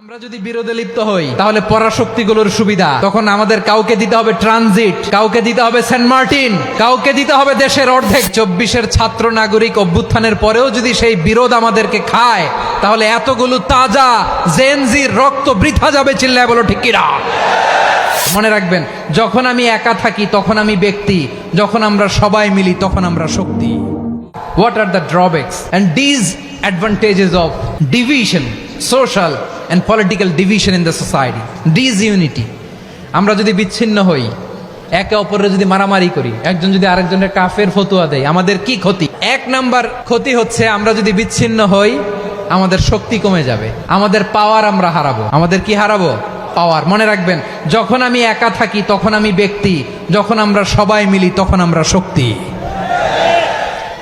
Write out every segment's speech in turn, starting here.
আমরা যদি বিরোধে লিপ্ত হই তাহলে পরাশক্তিগুলোর সুবিধা তখন আমাদের কাউকে দিতে হবে ট্রানজিট, কাউকে দিতে হবে সেন্ট মার্টিন, কাউকে দিতে হবে দেশের অর্ধেক। 24-এর ছাত্র নাগরিক অভ্যুত্থানের পরেও যদি সেই বিরোধ আমাদেরকে খায় তাহলে এতগুলো তাজা জেনজির রক্ত বৃথা যাবে। চিল্লায় বলো ঠিক কিনা? মনে রাখবেন, যখন আমি একা থাকি তখন আমি ব্যক্তি, যখন আমরা সবাই মিলি তখন আমরা শক্তি। What are the drawbacks and disadvantages of division, social and political division in the society? Disunity. আমরা যদি বিচ্ছিন্ন হই, একে অপরের যদি মারামারি করি, একজন যদি আরেকজনের কাফের ফতোয়া দেয়, আমাদের কি ক্ষতি? এক নাম্বার ক্ষতি হচ্ছে আমরা যদি বিচ্ছিন্ন হই আমাদের শক্তি কমে যাবে, আমাদের পাওয়ার আমরা হারাবো। আমাদের কি হারাবো? পাওয়ার। মনে রাখবেন, যখন আমি একা থাকি তখন আমি ব্যক্তি, যখন আমরা সবাই মিলি তখন আমরা শক্তি।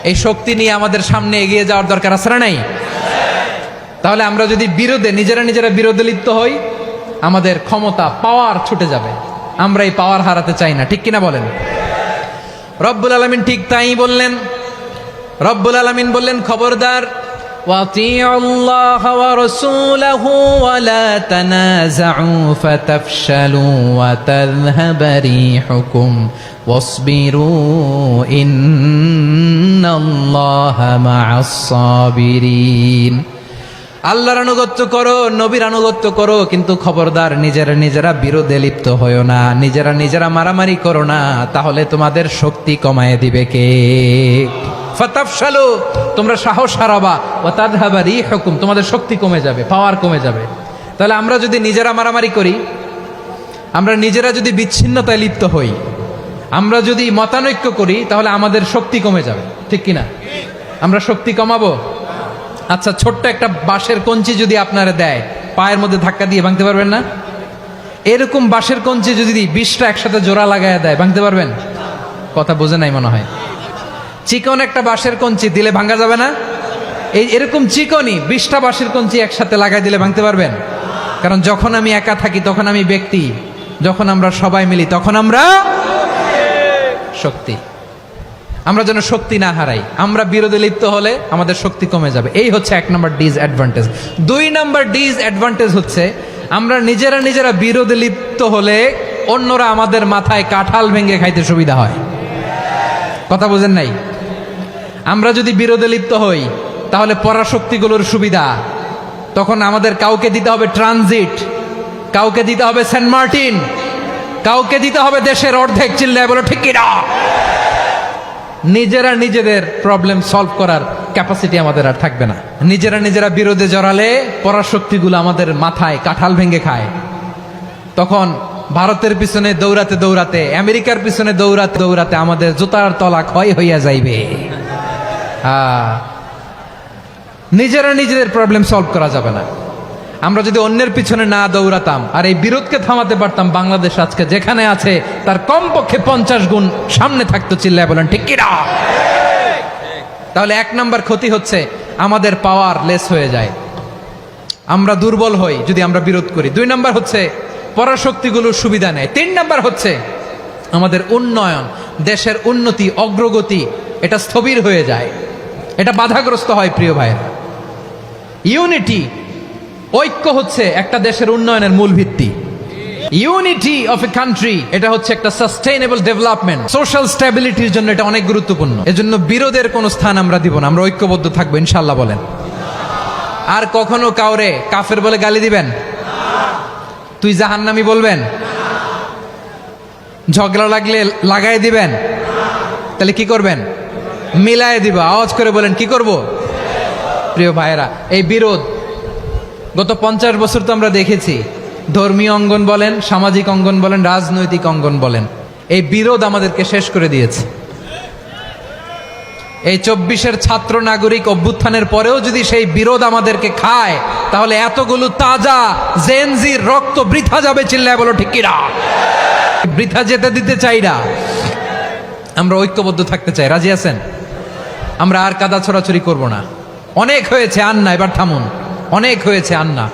এই শক্তি নিয়ে আমাদের সামনে এগিয়ে যাওয়ার দরকার আছে না নাই? তাহলে আমরা যদি নিজেরা বিরোধে লিপ্ত হই আমাদের ক্ষমতা, পাওয়ার ছুটে যাবে। আমরা এই পাওয়ার হারাতে চাই না, ঠিক কিনা বলেন? রব্বুল আলামিন ঠিক তাই বললেন। রব্বুল আলামিন বললেন, খবরদার, وَأَطِيعُوا اللَّهَ وَرَسُولَهُ وَلَا تَنَازَعُوا فَتَفْشَلُوا وَتَذْهَبَ رِيحُكُمْ وَاصْبِرُوا إِنَّ اللَّهَ مَعَ الصَّابِرِينَ। আল্লাহর আনুগত্য করো, নবীর আনুগত্য করো, কিন্তু খবরদার নিজেরা বিরোধে লিপ্ত হয়ো না, নিজেরা মারামারি করো না, তাহলে তোমাদের শক্তি কমায় দিবে কে? ফাতাফশালু, তোমরা সাহস হারাবা, ওয়া তাযহাবা রিহুকুম, তোমাদের শক্তি কমে যাবে, পাওয়ার কমে যাবে। তাহলে আমরা যদি নিজেরা মারামারি করি, আমরা নিজেরা যদি বিচ্ছিন্নতায় লিপ্ত হই, আমরা যদি মতানৈক্য করি, তাহলে আমাদের শক্তি কমে যাবে, ঠিক কিনা? আমরা শক্তি কমাবো। আচ্ছা, ছোট্ট একটা বাঁশের কঞ্চি যদি আপনারা দেয়, পায়ের মধ্যে ধাক্কা দিয়ে ভাঙতে পারবেন না? এরকম বাঁশের কঞ্চি যদি 20টা একসাথে জোড়া লাগায় দেয়, ভাঙতে পারবেন? কথা বোঝে নাই মনে হয়। চিকন একটা বাঁশের কঞ্চি দিলে ভাঙা যাবে না? এরকম চিকনই 20টা বাঁশের কঞ্চি একসাথে লাগাই দিলে ভাঙতে পারবেন? কারণ যখন আমি একা থাকি তখন আমি ব্যক্তি, যখন আমরা সবাই মিলি তখন আমরা শক্তি। আমরা যেন শক্তি না হারাই। আমরা বিরোধে লিপ্ত হলে আমাদের শক্তি কমে যাবে। এই হচ্ছে 1 নম্বর ডিসঅ্যাডভান্টেজ। 2 নম্বর ডিসঅ্যাডভান্টেজ হচ্ছে আমরা নিজেরা বিরোধে লিপ্ত হলে অন্যরা আমাদের মাথায় কাঁঠাল ভেঙে খাইতে সুবিধা হয়। কথা বোঝেন নাই? আমরা যদি বিরোধে লিপ্ত হই তাহলে পরাশক্তিগুলোর সুবিধা তখন আমাদের কাউকে দিতে হবে ট্রানজিট, কাউকে দিতে হবে সেন্ট মার্টিন, কাউকে দিতে হবে দেশের অর্ধেক। চিল্লায় বলো ঠিক কিনা? নিজেদের প্রবলেম সলভ করার ক্যাপাসিটি আমাদের আর থাকবে না। নিজেরা বিরোধে জড়ালে পরাশক্তিগুলো আমাদের মাথায় কাঁঠাল ভেঙে খায়। তখন ভারতের পিছনে দৌড়াতে, আমেরিকার পিছনে দৌড়াতে আমাদের জুতার তলা ক্ষয় হইয়া যাইবে। নিজেদের প্রবলেম সলভ করা যাবে না। আমরা যদি অন্যের পিছনে না দৌড়াতাম আর এই বিরোধকে থামাতে পারতাম, বাংলাদেশ আজকে যেখানে আছে তার কমপক্ষে 50 গুণ সামনে থাকতো। চিল্লায় বলেন ঠিক কিনা? তাহলে 1 নম্বর ক্ষতি হচ্ছে আমাদের পাওয়ার লেস হয়ে যায়, আমরা দুর্বল হই যদি আমরা বিরোধ করি। 2 নম্বর হচ্ছে পরাশক্তিগুলোর সুবিধা নেয়। 3 নম্বর হচ্ছে আমাদের উন্নয়ন, দেশের উন্নতি, অগ্রগতি এটা স্থবির হয়ে যায়, এটা বাধাগ্রস্ত হয়। প্রিয় ভাইয়েরা, ইউনিটি, ঐক্য হচ্ছে একটা দেশের উন্নয়নের মূল ভিত্তি। ইউনিটি অফ এ কান্ট্রি, এটা হচ্ছে একটা সাস্টেইনেবল ডেভেলপমেন্ট, সোশ্যাল স্ট্যাবিলিটির জন্য এটা অনেক গুরুত্বপূর্ণ। এজন্য বিরোধের কোনো স্থান আমরা দিব না, আমরা ঐক্যবদ্ধ থাকবো ইনশাআল্লাহ। বলেন, আর কখনো কাউরে কাফের বলে গালি দিবেন? তুই জাহান্নামী বলবেন? ঝগড়া লাগলে লাগাই দিবেন? তাহলে কি করবেন? মিলায় দিব। আওয়াজ করে বলেন, কি করব? প্রিয় ভাইয়েরা, এই বিরোধ গত 50 বছর তো আমরা দেখেছি, ধর্মীয় অঙ্গন বলেন, সামাজিক অঙ্গন বলেন, রাজনৈতিক অঙ্গন বলেন, এই বিরোধ আমাদেরকে শেষ করে দিয়েছে। এই 24-এর ছাত্র নাগরিক অভ্যুত্থানের পরেও যদি সেই বিরোধ আমাদেরকে খায় তাহলে এতগুলো তাজা জেনজির রক্ত বৃথা যাবে। চিল্লায় বলো ঠিক কিনা? বৃথা যেতে দিতে চাই না, আমরা ঐক্যবদ্ধ থাকতে চাই। রাজি আছেন? আমরা আর কাদা ছড়াছড়ি করব না। অনেক হয়েছে, আন্না, এবার থামুন। অনেক হয়েছে, আন্না।